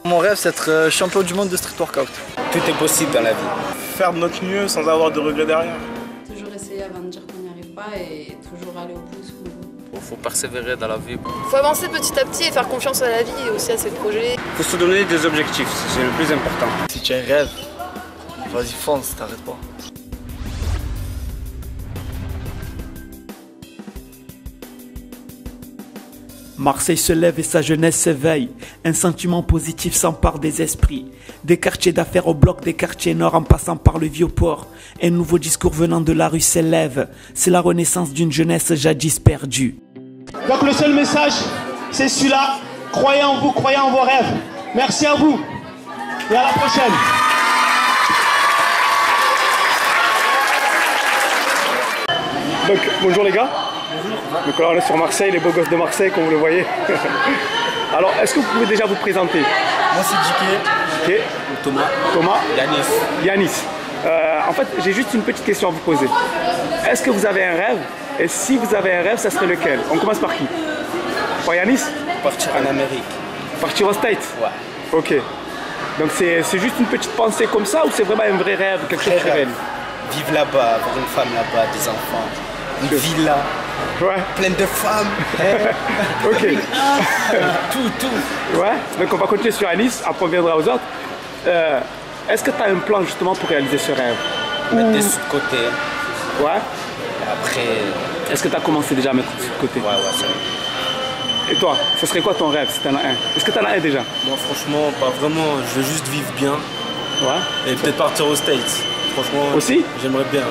Mon rêve, c'est d'être champion du monde de street workout. Tout est possible dans la vie. Faire de notre mieux sans avoir de regrets derrière. Toujours essayer avant de dire qu'on n'y arrive pas et toujours aller au bout de ce qu'on veut. Faut persévérer dans la vie. Faut avancer petit à petit et faire confiance à la vie et aussi à ses projets. Faut se donner des objectifs, c'est le plus important. Si tu as un rêve, vas-y fonce, t'arrêtes pas. Marseille se lève et sa jeunesse s'éveille. Un sentiment positif s'empare des esprits. Des quartiers d'affaires au bloc, des quartiers nord en passant par le Vieux-Port. Un nouveau discours venant de la rue s'élève. C'est la renaissance d'une jeunesse jadis perdue. Donc le seul message, c'est celui-là. Croyez en vous, croyez en vos rêves. Merci à vous et à la prochaine. Donc, bonjour les gars. Donc là on est sur Marseille, les beaux gosses de Marseille comme vous le voyez. Alors est-ce que vous pouvez déjà vous présenter? Moi c'est Djiké. Thomas. Yanis. Yanis. En fait j'ai juste une petite question à vous poser. Est-ce que vous avez un rêve? Et si vous avez un rêve, ça serait lequel? On commence par qui? Par Yanis? Partir en Amérique. Partir aux States? Ouais. Ok. Donc c'est juste une petite pensée comme ça ou c'est vraiment un vrai rêve, quelque chose de réel? Vivre là-bas, avoir une femme là-bas, des enfants, une villa. Ouais. Pleine de femmes. Ok. tout. Ouais. Donc on va continuer sur Alice, après on viendra aux autres. Est-ce que tu as un plan justement pour réaliser ce rêve? Mettre des sous de côté. Ouais. Et après. Est-ce que tu as commencé déjà à mettre des sous de côté? Ouais, c'est vrai. Et toi, ce serait quoi ton rêve si tu en as un? Est-ce que tu en as un déjà? Moi franchement, pas vraiment. Je veux juste vivre bien. Ouais. Et peut-être partir aux States. Franchement. Aussi? J'aimerais bien.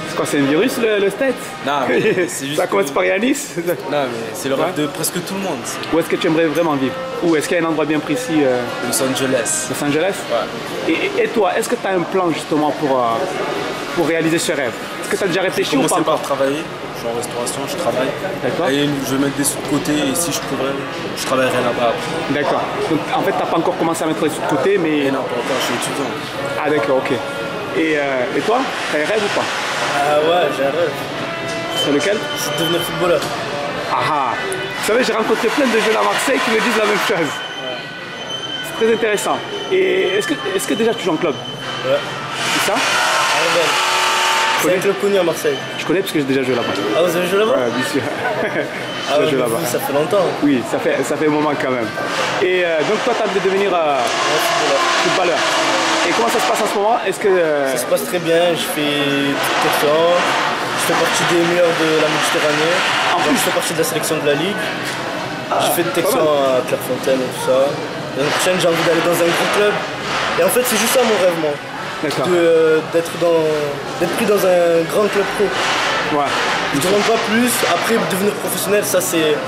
C'est quoi, c'est un virus le State? Non, mais c'est juste. Ça commence par Yanis? Non, mais c'est le rêve de presque tout le monde. Où est-ce que tu aimerais vraiment vivre? Ou est-ce qu'il y a un endroit bien précis? Los Angeles. Los Angeles? Ouais. Et toi, est-ce que tu as un plan justement pour réaliser ce rêve? Est-ce que tu as déjà réfléchi ou pas? Je commence par travailler. Je suis en restauration, je travaille. D'accord. Et je vais mettre des sous de côté et si je pourrais, je travaillerai là-bas. D'accord. Donc en fait, tu n'as pas encore commencé à mettre des sous de côté, mais. Et non, pas encore, je suis étudiant. Ah d'accord, ok. Et toi, tu as un rêve ou pas? Ah ouais, j'ai un rêve. C'est lequel? C'est de devenir footballeur. Ah ah. Vous savez, j'ai rencontré plein de jeunes à Marseille qui me disent la même chose. Ouais. C'est très intéressant. Et est-ce que déjà tu joues en club? Ouais. C'est ça? C'est un club connu à Marseille. Je connais parce que j'ai déjà joué là-bas. Ah, vous avez joué là-bas? Ouais, bien sûr. Ah ouais, là-bas. Ça fait longtemps. Oui, ça fait un moment quand même. Et donc toi, tu as envie de devenir footballeur. Et comment ça se passe en ce moment? Est-ce que ça se passe très bien, je fais tout temps. Je fais partie des meilleurs de la Méditerranée. Donc, je fais partie de la sélection de la Ligue. Je fais de Texan à Clairefontaine et tout ça. L'année prochaine, j'ai envie d'aller dans un gros club. Et en fait, c'est juste ça mon rêve, moi. D'être pris dans un grand club pro. Ouais. Je ne demande pas plus. Après, devenir professionnel, ça c'est.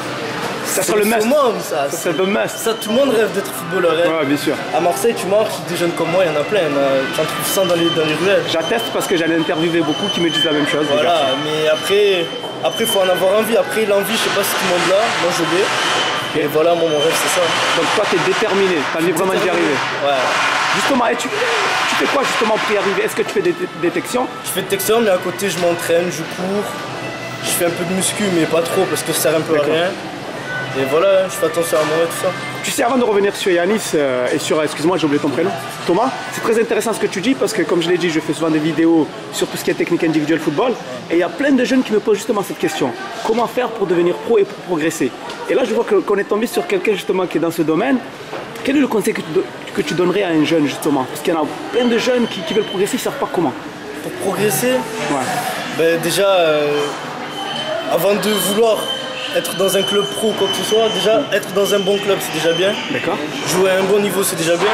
Ça sera le must. Ça c'est le must. Ça, tout le monde rêve d'être footballeur. Ouais, bien sûr. À Marseille, tu marches, des jeunes comme moi, il y en a plein. J'en trouve 100 dans les ruelles. J'atteste parce que j'allais interviewer beaucoup qui me disent la même chose. Voilà, mais après, il faut en avoir envie. Après, l'envie, je sais pas si tout le monde l'a. Moi, je l'ai. Et voilà, mon rêve, c'est ça. Donc, toi, tu es déterminé. Tu as envie vraiment d'y arriver. Ouais. Justement, et tu fais quoi justement pour y arriver? Est-ce que tu fais des détections? Je fais des détections, mais à côté, je m'entraîne, je cours. Je fais un peu de muscu, mais pas trop parce que ça sert un peu à rien. Et voilà, je fais attention à moi et tout ça. Tu sais, avant de revenir sur Yanis et sur, excuse-moi, j'ai oublié ton prénom, Thomas, c'est très intéressant ce que tu dis parce que, comme je l'ai dit, je fais souvent des vidéos sur tout ce qui est technique individuelle football. Et il y a plein de jeunes qui me posent justement cette question. Comment faire pour devenir pro et pour progresser? Et là, je vois qu'on est tombé sur quelqu'un justement qui est dans ce domaine. Quel est le conseil que tu donnerais à un jeune justement? Parce qu'il y en a plein de jeunes qui veulent progresser, ils ne savent pas comment. Pour progresser? Ouais. Ben déjà, avant de vouloir être dans un club pro ou quoi que ce soit, déjà être dans un bon club c'est déjà bien. D'accord. Jouer à un bon niveau c'est déjà bien.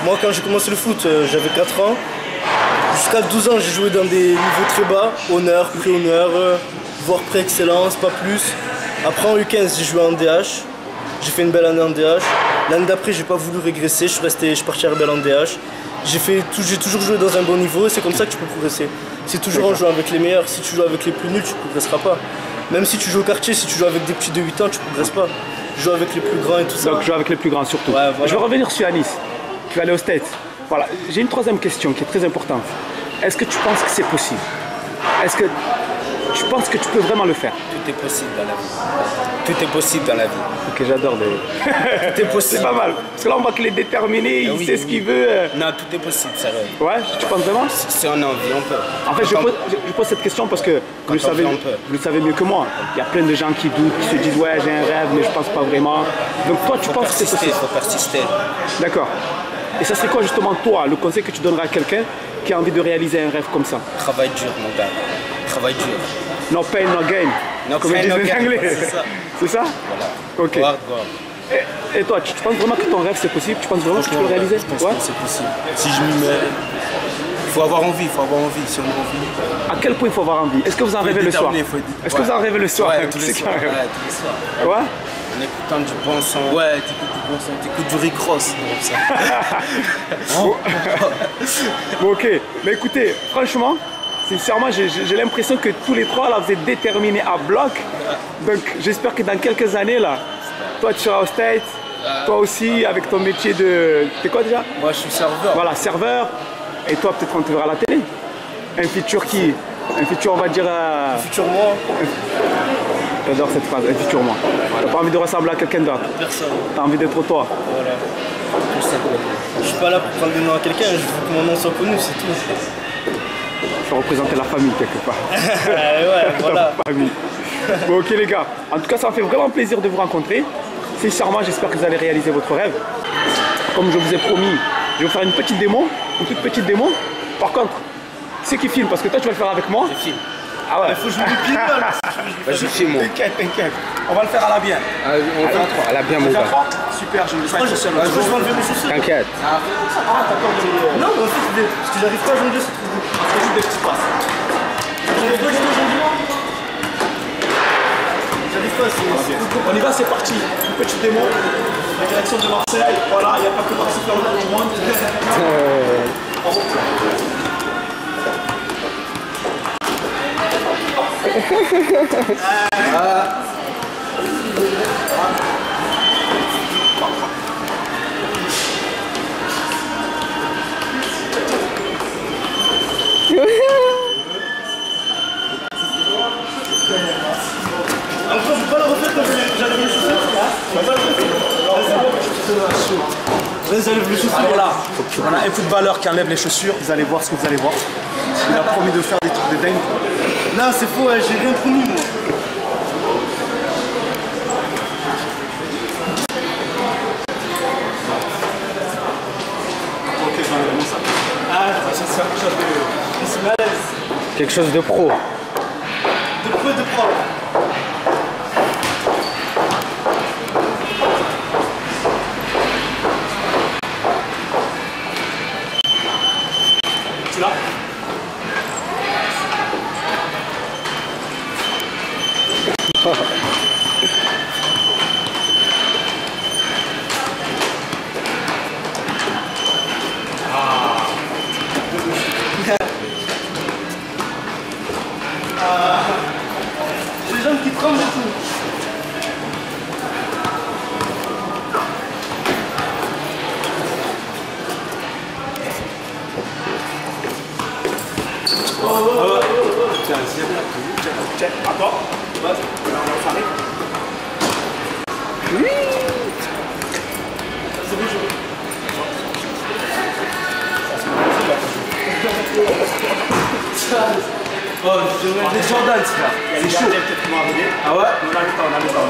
Moi quand j'ai commencé le foot, j'avais 4 ans. Jusqu'à 12 ans j'ai joué dans des niveaux très bas, honneur, pré-honneur, voire pré-excellence, pas plus. Après en U15 j'ai joué en DH. J'ai fait une belle année en DH. L'année d'après j'ai pas voulu régresser, je suis parti à Rebelle en DH. J'ai toujours joué dans un bon niveau et c'est comme ça que tu peux progresser. C'est toujours en jouant avec les meilleurs. Si tu joues avec les plus nuls, tu ne progresseras pas. Même si tu joues au quartier, si tu joues avec des petits de 8 ans, tu ne progresses pas. Joue avec les plus grands et tout ça. Donc joue avec les plus grands surtout. Ouais, voilà. Je vais revenir sur Yanis. Tu vas aller aux States. Voilà. J'ai une troisième question qui est très importante. Est-ce que tu penses que c'est possible? Est-ce que tu penses que tu peux vraiment le faire? Tout est possible dans la vie. Tout est possible dans la vie. Ok, j'adore. Tout est possible. C'est pas mal. Parce que là, on voit qu'il est déterminé, il oui, sait ce qu'il veut. Non, tout est possible, sérieux. Ouais, tu penses vraiment? Si on a envie, on peut. En fait, je pose cette question parce que vous le savez mieux que moi. Il y a plein de gens qui doutent, qui se disent ouais, j'ai un rêve, mais je pense pas vraiment. Donc toi, tu penses que c'est possible? Il faut persister. D'accord. Et ça serait quoi justement toi, le conseil que tu donnerais à quelqu'un qui a envie de réaliser un rêve comme ça? Travail dur, mon gars. Travail dur. No pain, no gain. No comme pain, ils disent no en gain. anglais. C'est ça. C'est ça? Voilà. Ok. Et toi, tu penses vraiment que ton rêve c'est possible? Tu penses vraiment que tu peux le réaliser? Je pense que c'est possible. Si je m'y mets, il faut avoir envie, si on a envie. À quel point il faut avoir envie? Est-ce que vous en rêvez le soir? Est-ce que vous en rêvez le soir? Ouais, tous les soirs. Ouais? En écoutant du bon son. Ouais, t'écoutes du bon son, t'écoutes du Rick Ross. Bon, ok. Mais écoutez, franchement, sincèrement, j'ai l'impression que tous les trois là, vous êtes déterminés à bloc. Donc j'espère que dans quelques années là, toi tu seras au States, toi aussi avec ton métier de... T'es quoi déjà? Moi je suis serveur. Voilà, serveur. Et toi peut-être qu'on te verra à la télé. Un futur qui... Un futur on va dire... Un futur moi. J'adore cette phrase, un futur moi. T'as pas envie de ressembler à quelqu'un d'autre? Personne. T'as envie d'être toi? Voilà. Tout simplement. Je suis pas là pour prendre le nom à quelqu'un, je veux que mon nom soit connu, c'est tout. Ça représentait la famille quelque part. Ouais, voilà. La famille. Bon ok les gars, en tout cas ça me fait vraiment plaisir de vous rencontrer. Sincèrement j'espère que vous allez réaliser votre rêve. Comme je vous ai promis, je vais vous faire une petite démo, une toute petite démo. Par contre, c'est qui filme parce que toi tu vas le faire avec moi. Je filme. Ah ouais. Il faut jouer du pied là. Je filme. T'inquiète, t'inquiète. On va le faire à la bien. On fait un 3, à la bien mon gars. Super, je vais le faire. Je vais enlever mes chaussures. T'inquiète. Ah t'attends. Non, mais en fait, parce que j'arrive pas à jongler ce truc. C'est juste des petits passes. J'arrive pas à jongler. J'arrive pas, c'est... On y va, c'est parti. Une petite démo. La direction de Marseille. Voilà, il n'y a pas que Marseille qui le monde. Encore, je peux pas le refaire quand j'enlève les chaussures. Je peux pas le refaire. Vas-y, enlève les chaussures. Voilà, on a un footballeur qui enlève les chaussures. Vous allez voir ce que vous allez voir. Il a promis de faire des trucs de dingue. Non, c'est faux, j'ai rien promis, moi. Ok, je vais enlever mon sac. Ah, ça c'est quelque chose de... C'est malaise. Quelque chose de pro. De pro et de propre. Tu l'as? J'ai les jambes qui tremblent et tout. Tiens, attends. Vas-y, on s'arrête. Oui. C'est bon, Oh, je vais mettre des Jordan, frère. C'est chaud. Peut-être qu'on va arriver. Ah ouais? On a le temps, on a le temps.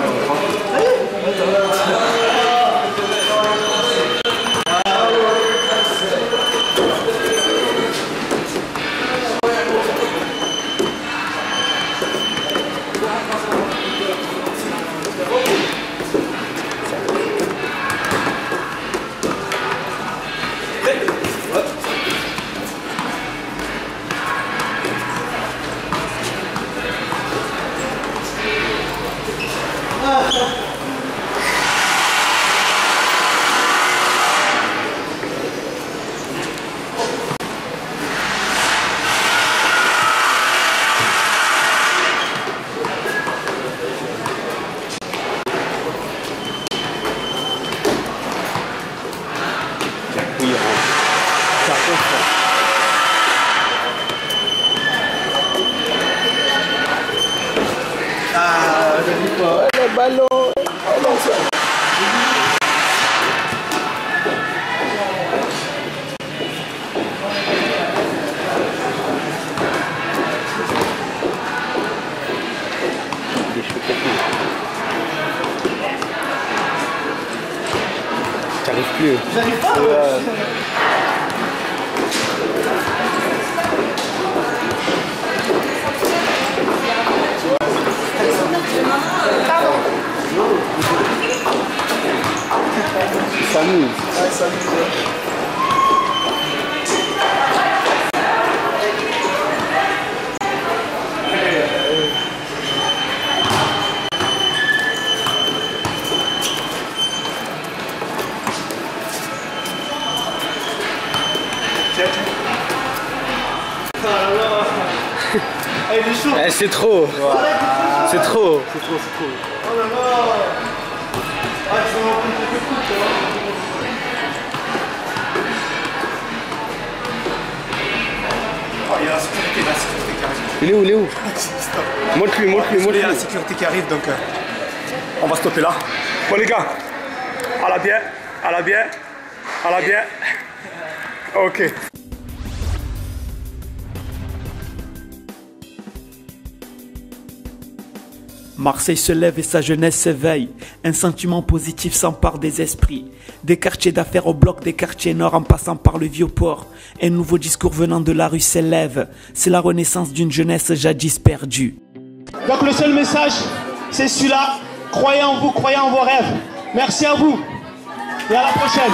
Le ballon. J'arrive plus. J'arrive pas. Il s'amuse. Ouais, il s'amuse. Ah, il est chaud. Eh, c'est trop. C'est trop. C'est trop, c'est trop. Oh là là. Ah, tu vas en prendre quelques coups, tu vois. Oh, il y a la sécurité qui arrive. Il est où, il est où? Stop. Montre-lui, montre-lui, Il y a montre-lui. la sécurité qui arrive, donc on va stopper là. Bon les gars, à la bien, à la bien, à la bien. Ok. Marseille se lève et sa jeunesse s'éveille. Un sentiment positif s'empare des esprits. Des quartiers d'affaires au bloc des quartiers nord en passant par le Vieux-Port. Un nouveau discours venant de la rue s'élève. C'est la renaissance d'une jeunesse jadis perdue. Donc le seul message, c'est celui-là. Croyez en vous, croyez en vos rêves. Merci à vous. Et à la prochaine.